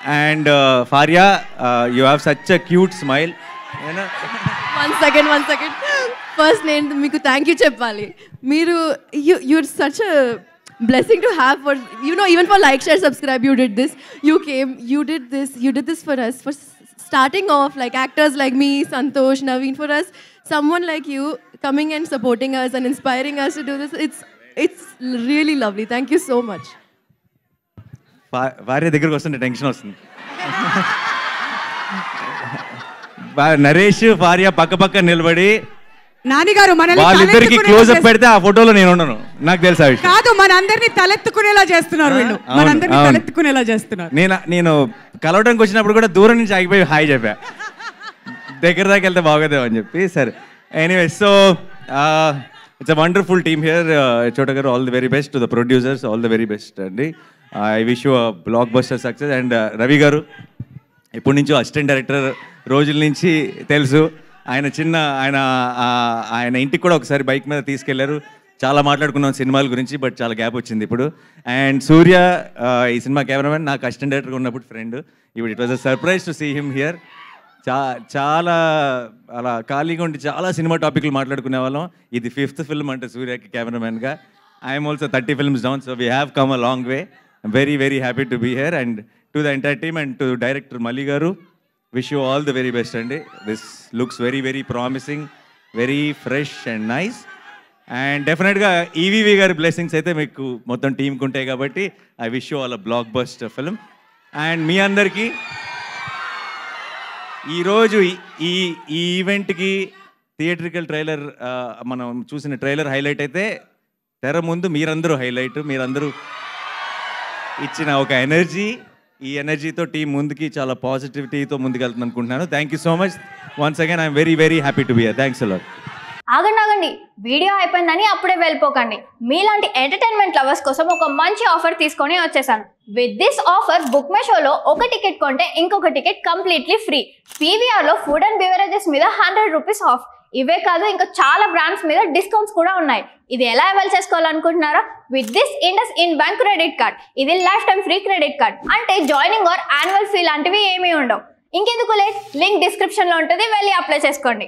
And Faria, you have such a cute smile. One second. First, నేను మీకు thank you చెప్పాలి. మీరు you're such a blessing to have for, even for like, share, subscribe, you did this. You came, you did this for us, for starting off, like actors like me, Santosh, Naveen, for us, someone like you coming and supporting us and inspiring us to do this. It's really lovely. Thank you so much. Varia దగ్గరికి వస్తుంటే tension వస్తుంది. నరేష్ భార్య పక్క నిలబడి నానిగారు వాళ్ళిద్దరికి close up పెడితే ఆ ఫోటోలో నేను ఉండను. నాకు తెలుసా కాదు, మనందరినీ తలెత్తుకునేలా చేస్తున్నారు వీళ్ళు. మనందరినీ తలెత్తుకునేలా చేస్తున్నారు. నేను కలవడానికి వచ్చినప్పుడు కూడా దూరం నుంచి ఆగిపోయి హాయ్ చెప్పా, దగ్గర దాకా వెళ్తే బాగోదేమో అని చెప్పి. సరే, anyway, so it's a wonderful team here. Chota గారు, all the very best. To the producers, all the very best అండి. I wish you a blockbuster success. And Ravi గారు ఎప్పటి నుంచో అసిస్టెంట్ డైరెక్టర్ రోజుల నుంచి తెలుసు. ఆయన ఇంటికి కూడా ఒకసారి బైక్ మీద తీసుకెళ్లారు. చాలా మాట్లాడుకున్నాం సినిమాల గురించి, బట్ చాలా గ్యాప్ వచ్చింది ఇప్పుడు. అండ్ సూర్య, ఈ సినిమా కెమెరామెన్, నాకు అసిస్టెంట్ డైరెక్టర్ ఉన్నప్పుడు ఫ్రెండ్. ఇప్పుడు it was a surprise to see him here. చాలా అలా ఖాళీగా ఉండి చాలా సినిమా టాపిక్లు మాట్లాడుకునే వాళ్ళం. ఇది 5th ఫిల్మ్ అంటే సూర్యకి కెమెరామెన్గా. I'm also 30 films down, so we have come a long way. I'm very very happy to be here. And to the entire team and to director Malli గారు, wish you all the very best అండి. This looks very very promising, very fresh and nice. And definitely EVV గారి blessings అయితే మీకు మొత్తం టీంకి ఉంటాయి కాబట్టి I wish you all a blockbuster film. And మీ అందరికీ ఈరోజు ఈ ఈవెంట్కి థియేట్రికల్ ట్రైలర్, మనం చూసిన ట్రైలర్ హైలైట్ అయితే, తెర ముందు మీరందరూ హైలైట్. మీరందరూ ఇచ్చిన ఒక ఎనర్జీ, ఈ ఎనర్జీతో టీం ముందుకి చాలా పాజిటివిటీతో ముందుకెళ్తుంది అనుకుంటున్నాను. Thank you so much once again. I'm very very happy to be here. Thanks a lot. ఆగండి, వీడియో అయిపోయిందని అప్పుడే వెళ్ళిపోకండి. మీలాంటి ఎంటర్టైన్మెంట్ లవర్స్ కోసం ఒక మంచి ఆఫర్ తీసుకొని వచ్చేసాను. With this offer book my షోలో ఒక టికెట్ కొంటే ఇంకొక టికెట్ కంప్లీట్లీ ఫ్రీ. పీవీఆర్లో ఫుడ్ అండ్ బెవరేజెస్ మీద 100 రూపీస్ ఆఫ్. ఇవే కాదు, ఇంకా చాలా బ్రాండ్స్ మీద డిస్కౌంట్స్ కూడా ఉన్నాయి. ఇది ఎలా అవైల్ చేసుకోవాలనుకుంటున్నారా? With this IndusInd bank credit card. ఇది lifetime free credit card. అంటే జాయినింగ్ ఆర్ యాన్యువల్ ఫీ లాంటివి ఏమీ ఉండవు. ఇంకెందుకు లేట్, లింక్ డిస్క్రిప్షన్లో ఉంటుంది, వెళ్ళి అప్లై చేసుకోండి.